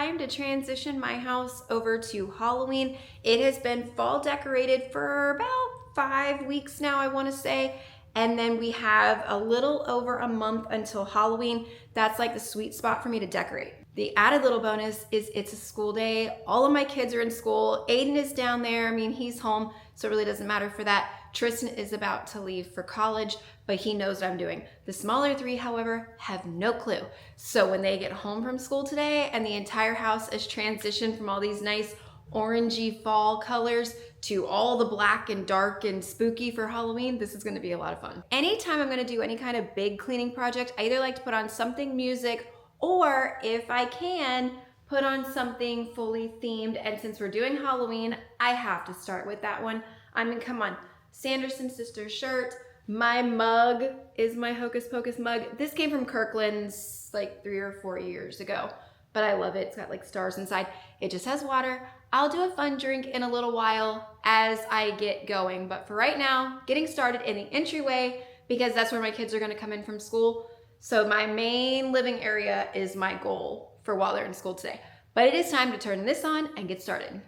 time to transition my house over to Halloween. It has been fall decorated for about 5 weeks now, I want to say. And then we have a little over a month until Halloween. That's like the sweet spot for me to decorate. The added little bonus is it's a school day. All of my kids are in school. Aiden is down there. I mean, he's home, so it really doesn't matter for that. Tristan is about to leave for college, but he knows what I'm doing. The smaller three, however, have no clue. So when they get home from school today and the entire house is transitioned from all these nice orangey fall colors to all the black and dark and spooky for Halloween, this is gonna be a lot of fun. Anytime I'm gonna do any kind of big cleaning project, I either like to put on something music or if I can, put on something fully themed. And since we're doing Halloween, I have to start with that one. I mean, come on. Sanderson Sisters shirt. My mug is my Hocus Pocus mug. This came from Kirkland's like 3 or 4 years ago, but I love it. It's got like stars inside. It just has water. I'll do a fun drink in a little while as I get going. But for right now, getting started in the entryway because that's where my kids are gonna come in from school. So my main living area is my goal for while they're in school today. But it is time to turn this on and get started.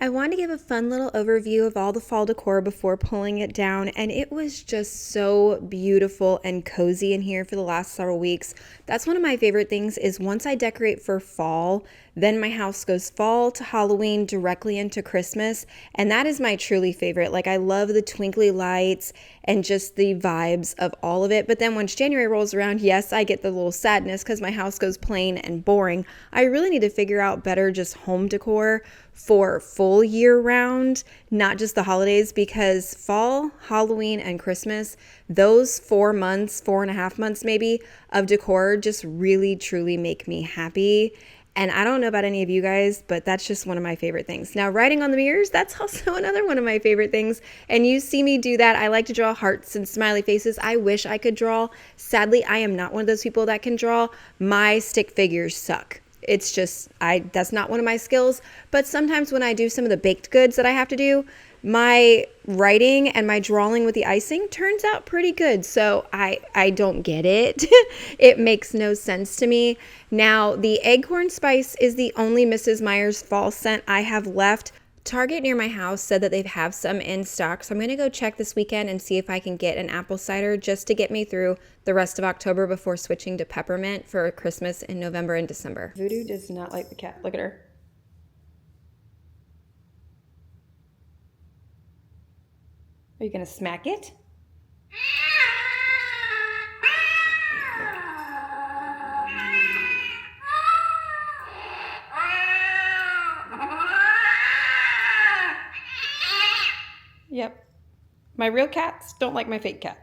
I wanted to give a fun little overview of all the fall decor before pulling it down, and it was just so beautiful and cozy in here for the last several weeks. That's one of my favorite things is once I decorate for fall, then my house goes fall to Halloween directly into Christmas, and that is my truly favorite. Like I love the twinkly lights and just the vibes of all of it. But then once January rolls around, yes, I get the little sadness because my house goes plain and boring. I really need to figure out better just home decor for full year round, not just the holidays, because fall, Halloween, and Christmas, those 4 months, 4.5 months maybe of decor just really truly make me happy. And I don't know about any of you guys, but that's just one of my favorite things. Now, writing on the mirrors, that's also another one of my favorite things. And you see me do that. I like to draw hearts and smiley faces. I wish I could draw. Sadly, I am not one of those people that can draw. My stick figures suck. It's just, that's not one of my skills. But sometimes when I do some of the baked goods that I have to do, my writing and my drawing with the icing turns out pretty good. So I don't get it. It makes no sense to me. Now, the Eggcorn Spice is the only Mrs. Meyer's fall scent I have left. Target near my house said that they have some in stock, so I'm going to go check this weekend and see if I can get an apple cider just to get me through the rest of October before switching to peppermint for Christmas in November and December. Voodoo does not like the cat. Look at her. Are you going to smack it? Yep. My real cats don't like my fake cat.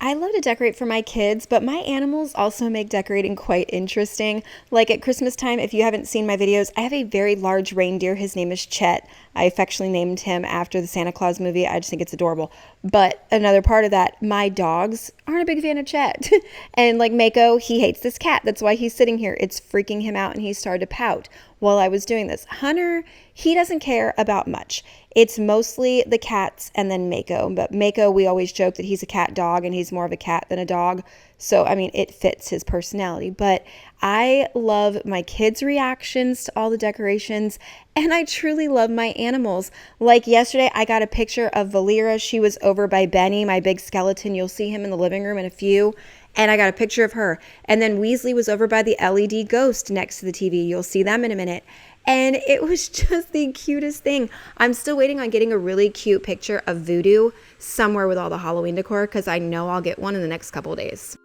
I love to decorate for my kids, but my animals also make decorating quite interesting. Like at Christmas time, if you haven't seen my videos, I have a very large reindeer. His name is Chet. I affectionately named him after the Santa Claus movie. I just think it's adorable. But another part of that, my dogs aren't a big fan of Chet. And like Mako, he hates this cat. That's why he's sitting here. It's freaking him out and he started to pout while I was doing this. Hunter, he doesn't care about much. It's mostly the cats and then Mako. But Mako, we always joke that he's a cat dog and he's more of a cat than a dog. So, I mean, it fits his personality. But I love my kids' reactions to all the decorations. And I truly love my animals. Like yesterday, I got a picture of Valera. She was over by Benny, my big skeleton. You'll see him in the living room in a few. And I got a picture of her. And then Weasley was over by the LED ghost next to the TV. You'll see them in a minute. And it was just the cutest thing. I'm still waiting on getting a really cute picture of Voodoo somewhere with all the Halloween decor because I know I'll get one in the next couple of days.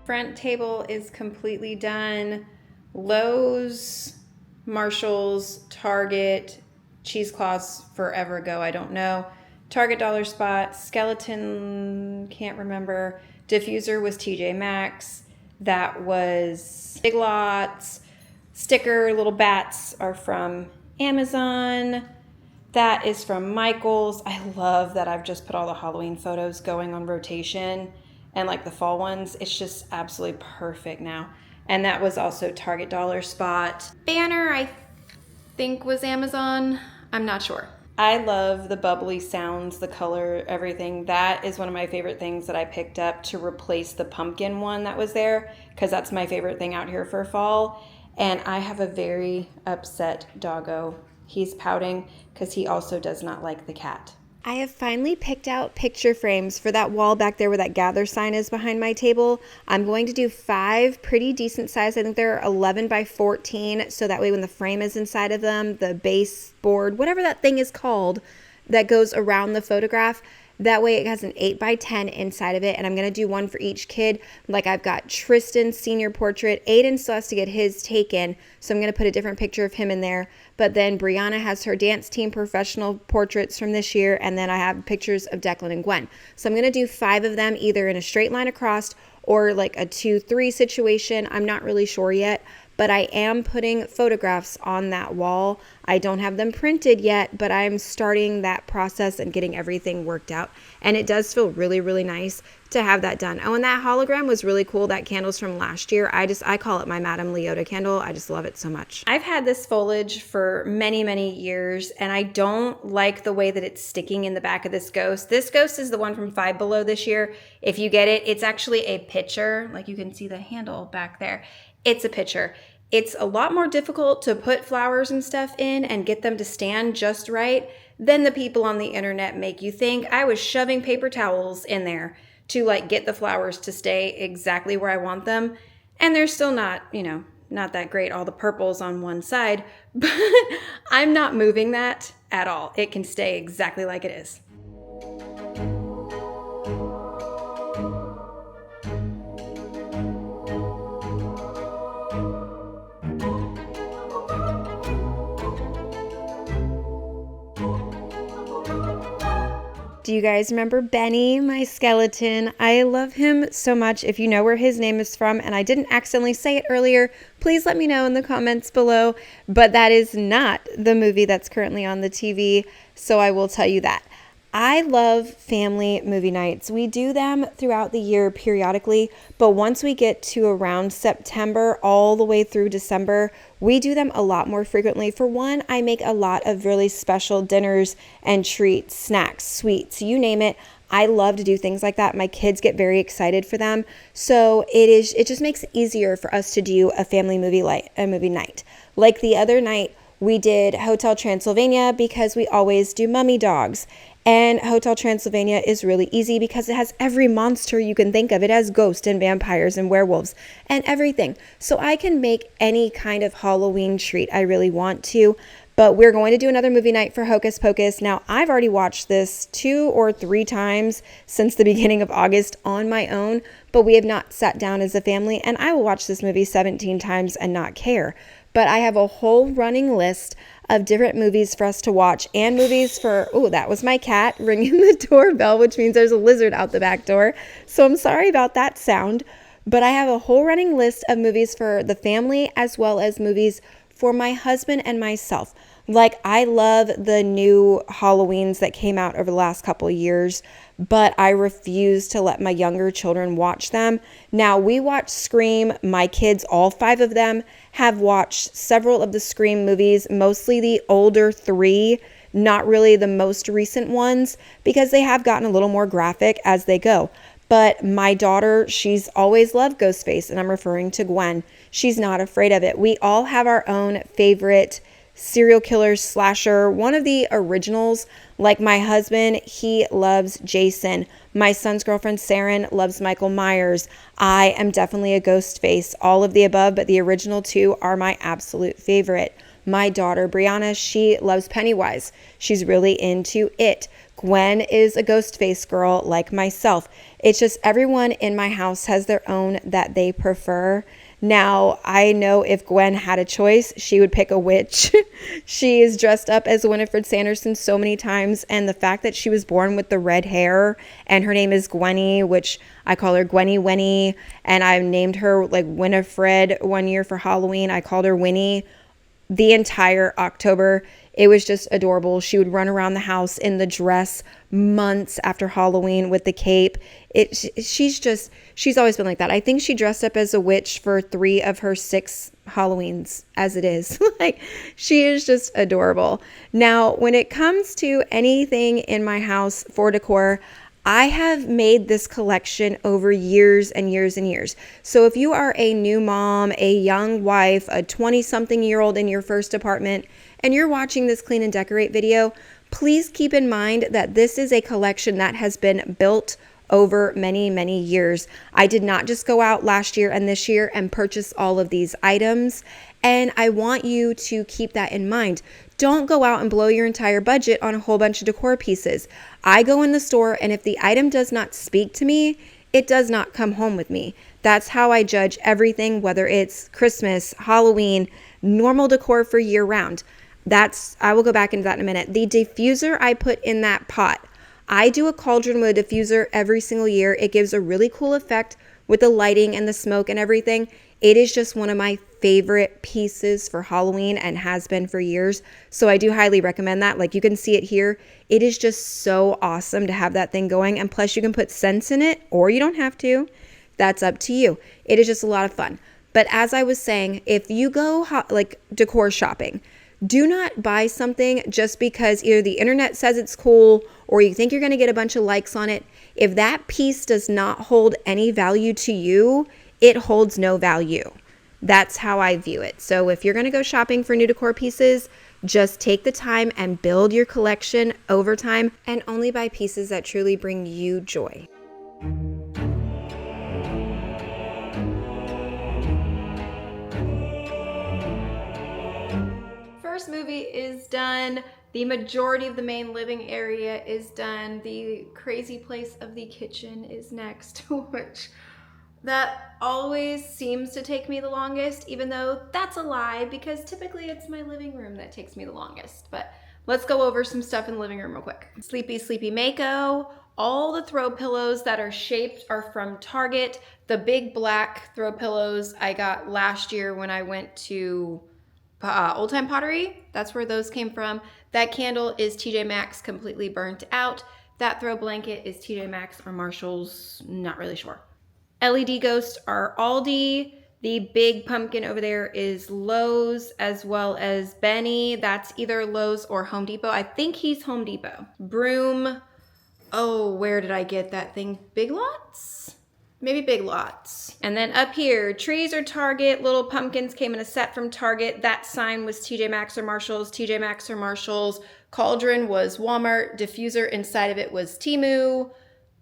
Front table is completely done. Lowe's, Marshall's, Target, cheesecloths forever ago, I don't know. Target Dollar Spot, skeleton, can't remember. Diffuser was TJ Maxx. That was Big Lots. Sticker little bats are from Amazon. That is from Michael's. I love that I've just put all the Halloween photos going on rotation and like the fall ones. It's just absolutely perfect now. And that was also Target Dollar Spot. Banner, I think was Amazon. I'm not sure. I love the bubbly sounds, the color, everything. That is one of my favorite things that I picked up to replace the pumpkin one that was there, because that's my favorite thing out here for fall. And I have a very upset doggo. He's pouting because he also does not like the cat. I have finally picked out picture frames for that wall back there where that gather sign is behind my table. I'm going to do 5 pretty decent size. I think they're 11 by 14. So that way when the frame is inside of them, the base board, whatever that thing is called that goes around the photograph, that way it has an 8 by 10 inside of it. And I'm going to do one for each kid. Like I've got Tristan's senior portrait. Aiden still has to get his taken. So I'm going to put a different picture of him in there. But then Brianna has her dance team professional portraits from this year. And then I have pictures of Declan and Gwen. So I'm going to do 5 of them either in a straight line across or like a 2-3 situation. I'm not really sure yet. But I am putting photographs on that wall. I don't have them printed yet, but I'm starting that process and getting everything worked out. And it does feel really, really nice to have that done. Oh, and that hologram was really cool. That candle's from last year. I call it my Madame Leota candle. I just love it so much. I've had this foliage for many, many years, and I don't like the way that it's sticking in the back of this ghost. This ghost is the one from Five Below this year. If you get it, it's actually a pitcher. Like you can see the handle back there. It's a pitcher. It's a lot more difficult to put flowers and stuff in and get them to stand just right than the people on the internet make you think. I was shoving paper towels in there to like get the flowers to stay exactly where I want them. And they're still not, not that great. All the purples on one side, but I'm not moving that at all. It can stay exactly like it is. Do you guys remember Benny, my skeleton? I love him so much. If you know where his name is from and I didn't accidentally say it earlier, please let me know in the comments below. But that is not the movie that's currently on the TV, so I will tell you that. I love family movie nights. We do them throughout the year periodically, but once we get to around September all the way through December, we do them a lot more frequently. For one, I make a lot of really special dinners and treats, snacks, sweets, you name it. I love to do things like that. My kids get very excited for them. So it just makes it easier for us to do a family movie night. Like the other night, we did Hotel Transylvania because we always do Mummy Dogs. And Hotel Transylvania is really easy because it has every monster you can think of. It has ghosts and vampires and werewolves and everything. So I can make any kind of Halloween treat I really want to. But we're going to do another movie night for Hocus Pocus. Now, I've already watched this 2 or 3 times since the beginning of August on my own, but we have not sat down as a family, and I will watch this movie 17 times and not care. But I have a whole running list of different movies for us to watch and movies for, oh, that was my cat ringing the doorbell, which means there's a lizard out the back door. So I'm sorry about that sound. But I have a whole running list of movies for the family as well as movies for my husband and myself. Like, I love the new Halloweens that came out over the last couple of years, but I refuse to let my younger children watch them. Now, we watch Scream. My kids, all 5 of them, have watched several of the Scream movies, mostly the older 3, not really the most recent ones, because they have gotten a little more graphic as they go. But my daughter, she's always loved Ghostface, and I'm referring to Gwen. She's not afraid of it. We all have our own favorite serial killer, slasher, one of the originals. Like my husband, he loves Jason. My son's girlfriend, Saren, loves Michael Myers. I am definitely a Ghostface. All of the above, but the original 2 are my absolute favorite. My daughter, Brianna, she loves Pennywise. She's really into it. Gwen is a ghost face girl like myself. It's just everyone in my house has their own that they prefer. Now, I know if Gwen had a choice, she would pick a witch. She is dressed up as Winifred Sanderson so many times, and the fact that she was born with the red hair and her name is Gwenny, which I call her Gwenny Winnie, and I named her like Winifred one year for Halloween. I called her Winnie the entire October. It was just adorable. She would run around the house in the dress months after Halloween with the cape. She's always been like that. I think she dressed up as a witch for 3 of her 6 Halloweens as it is. Like, she is just adorable. Now, when it comes to anything in my house for decor, I have made this collection over years and years and years. So if you are a new mom, a young wife, a 20-something-year-old in your first apartment, and you're watching this clean and decorate video, please keep in mind that this is a collection that has been built over many, many years. I did not just go out last year and this year and purchase all of these items. And I want you to keep that in mind. Don't go out and blow your entire budget on a whole bunch of decor pieces. I go in the store, and if the item does not speak to me, it does not come home with me. That's how I judge everything, whether it's Christmas, Halloween, normal decor for year round. I will go back into that in a minute. The diffuser I put in that pot, I do a cauldron with a diffuser every single year. It gives a really cool effect with the lighting and the smoke and everything. It is just one of my favorite pieces for Halloween and has been for years. So I do highly recommend that. Like, you can see it here. It is just so awesome to have that thing going. And plus you can put scents in it, or you don't have to. That's up to you. It is just a lot of fun. But as I was saying, if you go like decor shopping, do not buy something just because either the internet says it's cool or you think you're going to get a bunch of likes on it. If that piece does not hold any value to you, it holds no value. That's how I view it. So if you're going to go shopping for new decor pieces, just take the time and build your collection over time and only buy pieces that truly bring you joy. First movie is done. The majority of the main living area is done. The crazy place of the kitchen is next, which that always seems to take me the longest, even though that's a lie because typically it's my living room that takes me the longest. But let's go over some stuff in the living room real quick. Sleepy Sleepy Mako. All the throw pillows that are shaped are from Target. The big black throw pillows I got last year when I went to Old Time Pottery. That's where those came from. That candle is TJ Maxx, completely burnt out. That throw blanket is TJ Maxx or Marshall's, not really sure. LED ghosts are Aldi. The big pumpkin over there is Lowe's, as well as Benny. That's either Lowe's or Home Depot. I think he's Home Depot. Broom. Oh, where did I get that thing? Big Lots? Maybe Big Lots. And then up here, trees are Target. Little pumpkins came in a set from Target. That sign was TJ Maxx or Marshall's. TJ Maxx or Marshall's. Cauldron was Walmart. Diffuser inside of it was Temu.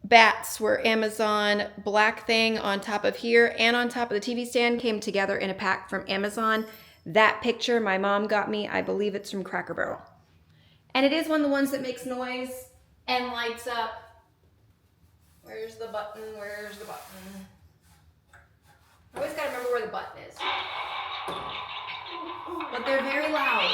Bats were Amazon. Black thing on top of here and on top of the TV stand came together in a pack from Amazon. That picture my mom got me, I believe it's from Cracker Barrel. And it is one of the ones that makes noise and lights up. Where's the button? Where's the button? I always gotta remember where the button is. But they're very loud.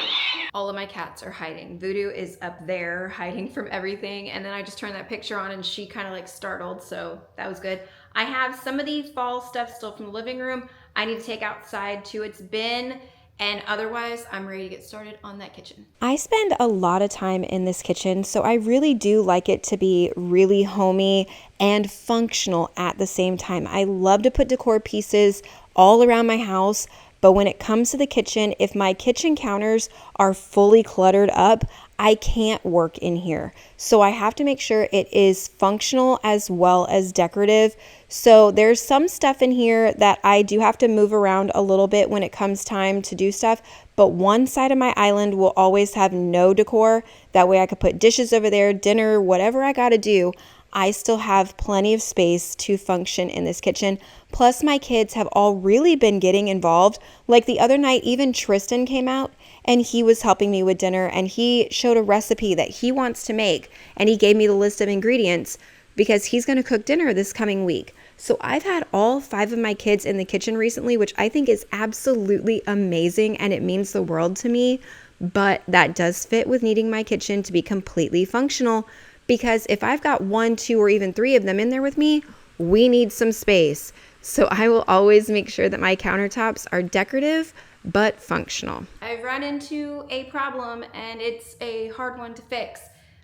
All of my cats are hiding. Voodoo is up there hiding from everything. And then I just turned that picture on and she kind of like startled. So that was good. I have some of the fall stuff still from the living room. I need to take outside to its bin. And otherwise, I'm ready to get started on that kitchen. I spend a lot of time in this kitchen, so I really do like it to be really homey and functional at the same time. I love to put decor pieces all around my house, but when it comes to the kitchen, if my kitchen counters are fully cluttered up, I can't work in here. So I have to make sure it is functional as well as decorative. So there's some stuff in here that I do have to move around a little bit when it comes time to do stuff. But one side of my island will always have no decor. That way I could put dishes over there, dinner, whatever I got to do. I still have plenty of space to function in this kitchen. Plus my kids have all really been getting involved. Like the other night, even Tristan came out and he was helping me with dinner, and he showed a recipe that he wants to make, and he gave me the list of ingredients because he's going to cook dinner this coming week. So I've had all 5 of my kids in the kitchen recently, which I think is absolutely amazing, and it means the world to me. But that does fit with needing my kitchen to be completely functional, because if I've got 1, 2, or even 3 of them in there with me, we need some space. So I will always make sure that my countertops are decorative but functional. I've run into a problem, and it's a hard one to fix.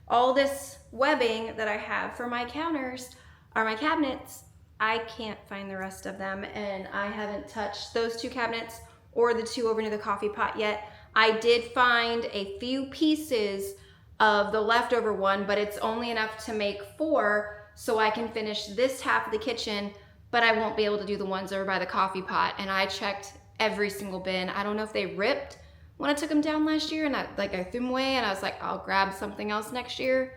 All this webbing that I have for my counters are my cabinets. I can't find the rest of them, and I haven't touched those 2 cabinets or the 2 over near the coffee pot yet. I did find a few pieces of the leftover one, but it's only enough to make 4, so I can finish this half of the kitchen, but I won't be able to do the ones over by the coffee pot. And I checked every single bin. I don't know if they ripped when I took them down last year, and I threw them away, and I was like, I'll grab something else next year.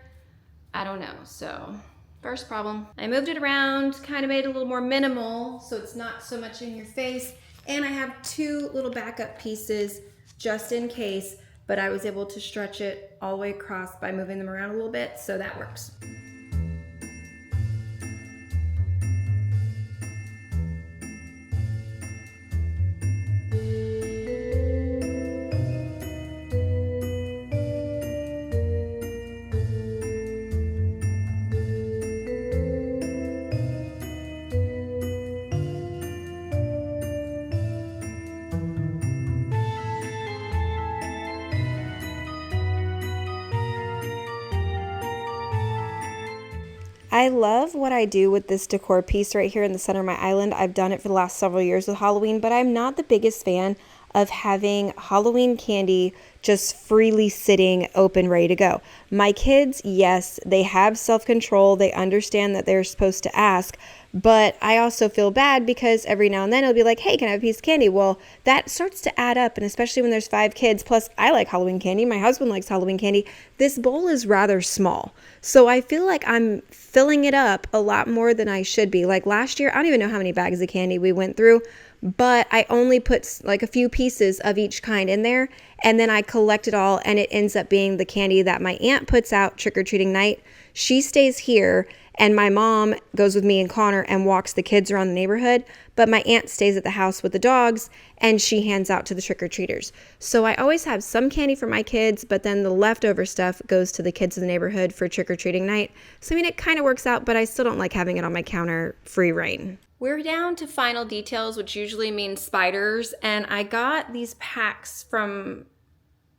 I don't know. So first problem. I moved it around, kind of made it a little more minimal so it's not so much in your face. And I have 2 little backup pieces just in case, but I was able to stretch it all the way across by moving them around a little bit, so that works. I love what I do with this decor piece right here in the center of my island. I've done it for the last several years with Halloween, but I'm not the biggest fan of having Halloween candy just freely sitting open, ready to go. My kids, yes, they have self-control. They understand that they're supposed to ask, but I also feel bad because every now and then it'll be like, hey, can I have a piece of candy? Well, that starts to add up, and especially when there's 5 kids, plus I like Halloween candy. My husband likes Halloween candy. This bowl is rather small, so I feel like I'm filling it up a lot more than I should be. Like last year, I don't even know how many bags of candy we went through, but I only put like a few pieces of each kind in there, and then I collect it all, and it ends up being the candy that my aunt puts out trick-or-treating night. She stays here, and my mom goes with me and Connor and walks the kids around the neighborhood, but my aunt stays at the house with the dogs, and she hands out to the trick-or-treaters. So I always have some candy for my kids, but then the leftover stuff goes to the kids in the neighborhood for trick-or-treating night. So I mean, it kind of works out, but I still don't like having it on my counter free reign. We're down to final details, which usually means spiders, and I got these packs from,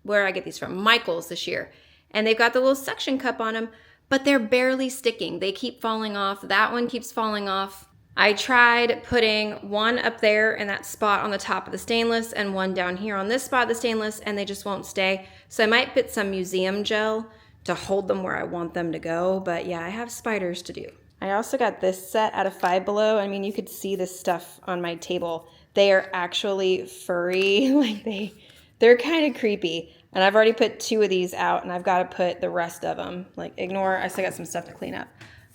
where I get these from, Michael's this year, and they've got the little suction cup on them, but they're barely sticking. They keep falling off. That one keeps falling off. I tried putting one up there in that spot on the top of the stainless and one down here on this spot of the stainless, and they just won't stay. So I might put some museum gel to hold them where I want them to go, but yeah, I have spiders to do. I also got this set out of Five Below. I mean, you could see this stuff on my table. They are actually furry, like they're kind of creepy. And I've already put 2 of these out, and I've got to put the rest of them. Like, ignore, I still got some stuff to clean up.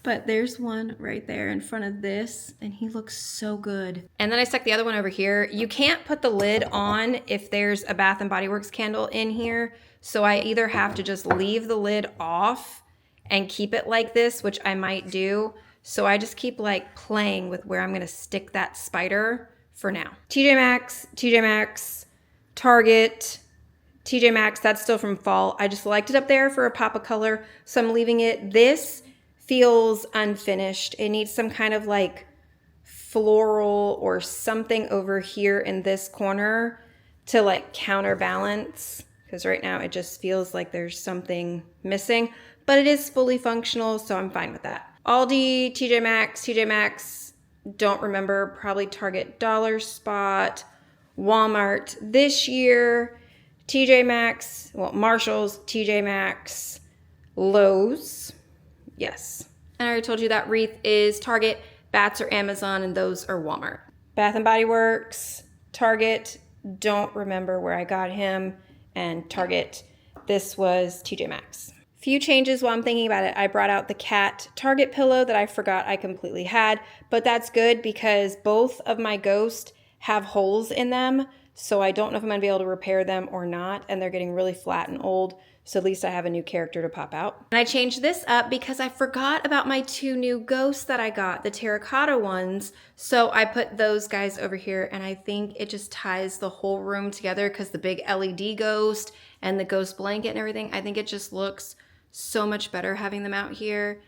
But there's one right there in front of this, and he looks so good. And then I stuck the other one over here. You can't put the lid on if there's a Bath & Body Works candle in here. So I either have to just leave the lid off and keep it like this, which I might do. So I just keep like playing with where I'm gonna stick that spider for now. TJ Maxx, Target, TJ Maxx, that's still from fall. I just liked it up there for a pop of color, so I'm leaving it. This feels unfinished. It needs some kind of like floral or something over here in this corner to like counterbalance, because right now it just feels like there's something missing, but it is fully functional, so I'm fine with that. Aldi, TJ Maxx, don't remember, probably Target, Dollar Spot, Walmart this year, TJ Maxx, well, Marshall's, TJ Maxx, Lowe's, yes. And I already told you that wreath is Target, bats are Amazon, and those are Walmart. Bath & Body Works, Target, don't remember where I got him, and Target, this was TJ Maxx. Few changes while I'm thinking about it. I brought out the cat Target pillow that I forgot I completely had, but that's good because both of my ghosts have holes in them. So I don't know if I'm gonna be able to repair them or not, and they're getting really flat and old. So at least I have a new character to pop out. And I changed this up because I forgot about my 2 new ghosts that I got, the terracotta ones. So I put those guys over here, and I think it just ties the whole room together because the big LED ghost and the ghost blanket and everything, I think it just looks so much better having them out here.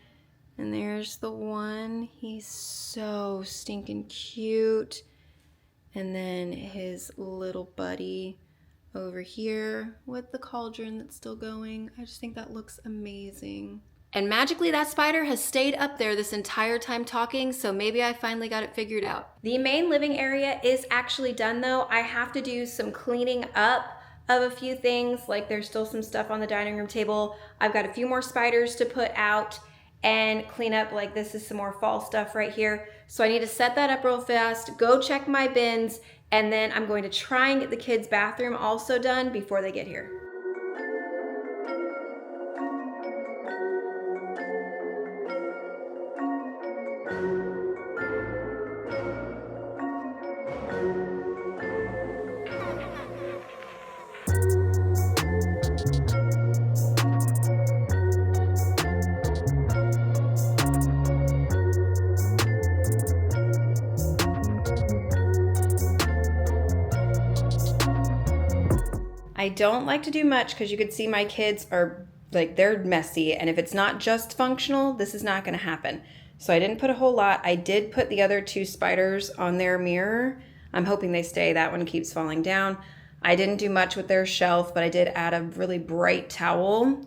And there's the one. He's so stinking cute. And then his little buddy over here with the cauldron that's still going. I just think that looks amazing. And magically that spider has stayed up there this entire time talking, so maybe I finally got it figured out. The main living area is actually done though. I have to do some cleaning up of a few things, like there's still some stuff on the dining room table. I've got a few more spiders to put out and clean up, like this is some more fall stuff right here. So I need to set that up real fast, go check my bins, and then I'm going to try and get the kids' bathroom also done before they get here. I don't like to do much because you could see my kids are like, they're messy, and if it's not just functional, this is not going to happen. So I didn't put a whole lot. I did put the other 2 spiders on their mirror. I'm hoping they stay. That one keeps falling down. I didn't do much with their shelf, but I did add a really bright towel.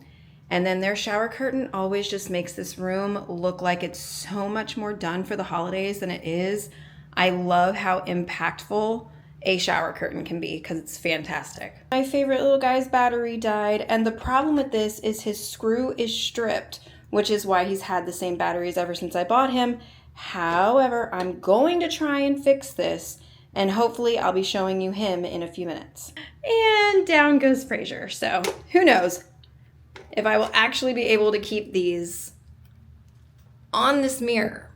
And then their shower curtain always just makes this room look like it's so much more done for the holidays than it is. I love how impactful a shower curtain can be because it's fantastic. My favorite little guy's battery died, and the problem with this is his screw is stripped, which is why he's had the same batteries ever since I bought him. However, I'm going to try and fix this, and hopefully I'll be showing you him in a few minutes. And down goes Fraser. So who knows if I will actually be able to keep these on this mirror.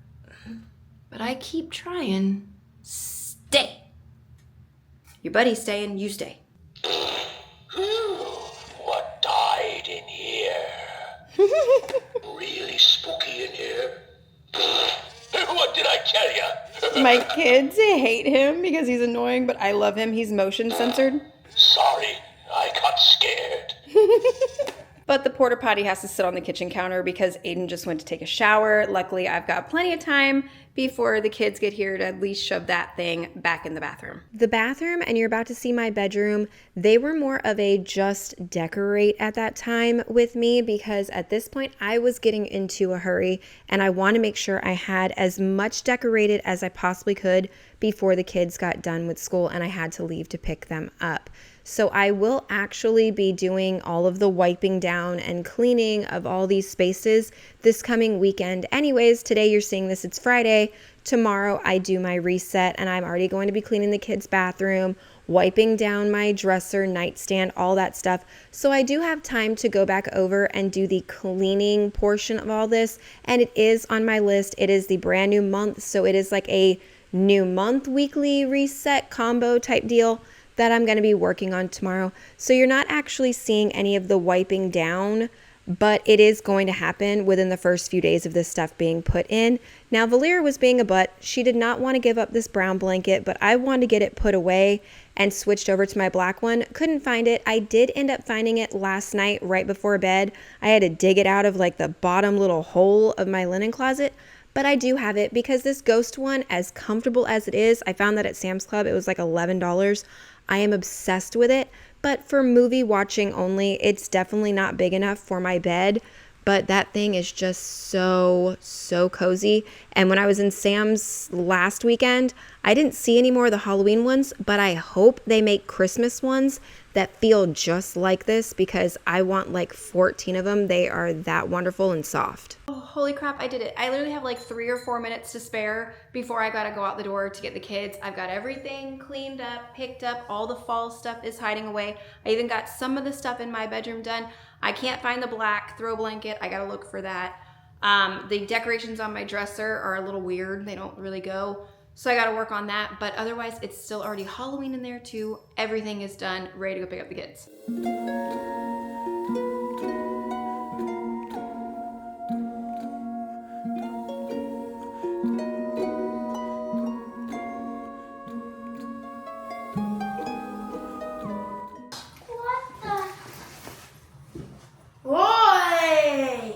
But I keep trying. Stay. Your buddy's staying, you stay. What died in here? Really spooky in here. What did I tell you? My kids hate him because he's annoying, but I love him. He's motion censored. Sorry, I got scared. But the porta potty has to sit on the kitchen counter because Aiden just went to take a shower. Luckily, I've got plenty of time before the kids get here to at least shove that thing back in the bathroom. The bathroom, and you're about to see my bedroom, they were more of a just decorate at that time with me because at this point I was getting into a hurry and I want to make sure I had as much decorated as I possibly could before the kids got done with school and I had to leave to pick them up. So I will actually be doing all of the wiping down and cleaning of all these spaces this coming weekend. Anyways, today you're seeing this, it's Friday. Tomorrow I do my reset and I'm already going to be cleaning the kids' bathroom, wiping down my dresser, nightstand, all that stuff. So I do have time to go back over and do the cleaning portion of all this. And it is on my list. It is the brand new month. So it is like a new month weekly reset combo type deal that I'm going to be working on tomorrow. So you're not actually seeing any of the wiping down, but it is going to happen within the first few days of this stuff being put in. Now, Valera was being a butt. She did not want to give up this brown blanket, but I wanted to get it put away and switched over to my black one. Couldn't find it. I did end up finding it last night right before bed. I had to dig it out of like the bottom little hole of my linen closet. But I do have it because this ghost one, as comfortable as it is, I found that at Sam's Club. It was like $11. I am obsessed with it, but for movie watching only, it's definitely not big enough for my bed, but that thing is just so cozy. And when I was in Sam's last weekend, I didn't see any more of the Halloween ones, but I hope they make Christmas ones that feel just like this because I want like 14 of them. They are that wonderful and soft. Oh, holy crap, I did it. I literally have like 3 or 4 minutes to spare before I gotta go out the door to get the kids. I've got everything cleaned up, picked up, all the fall stuff is hiding away. I even got some of the stuff in my bedroom done. I can't find the black throw blanket. I gotta look for that. The decorations on my dresser are a little weird. They don't really go. So I gotta work on that, but otherwise it's still already Halloween in there too. Everything is done, ready to go pick up the kids. Boy!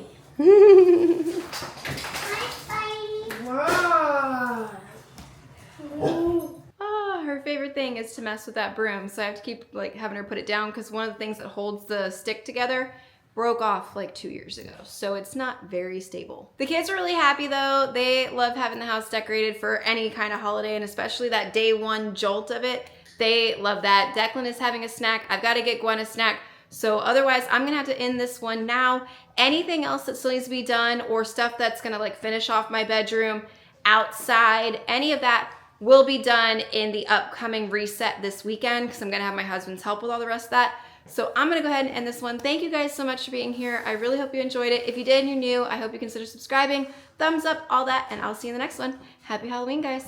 Ah, her favorite thing is to mess with that broom, so I have to keep like having her put it down because one of the things that holds the stick together broke off like 2 years ago, so it's not very stable. The kids are really happy though. They love having the house decorated for any kind of holiday, and especially that day one jolt of it. They love that. Declan is having a snack. I've got to get Gwen a snack. So otherwise, I'm gonna have to end this one now. Anything else that still needs to be done or stuff that's gonna like finish off my bedroom, outside, any of that will be done in the upcoming reset this weekend because I'm gonna have my husband's help with all the rest of that. So I'm gonna go ahead and end this one. Thank you guys so much for being here. I really hope you enjoyed it. If you did and you're new, I hope you consider subscribing, thumbs up, all that, and I'll see you in the next one. Happy Halloween, guys.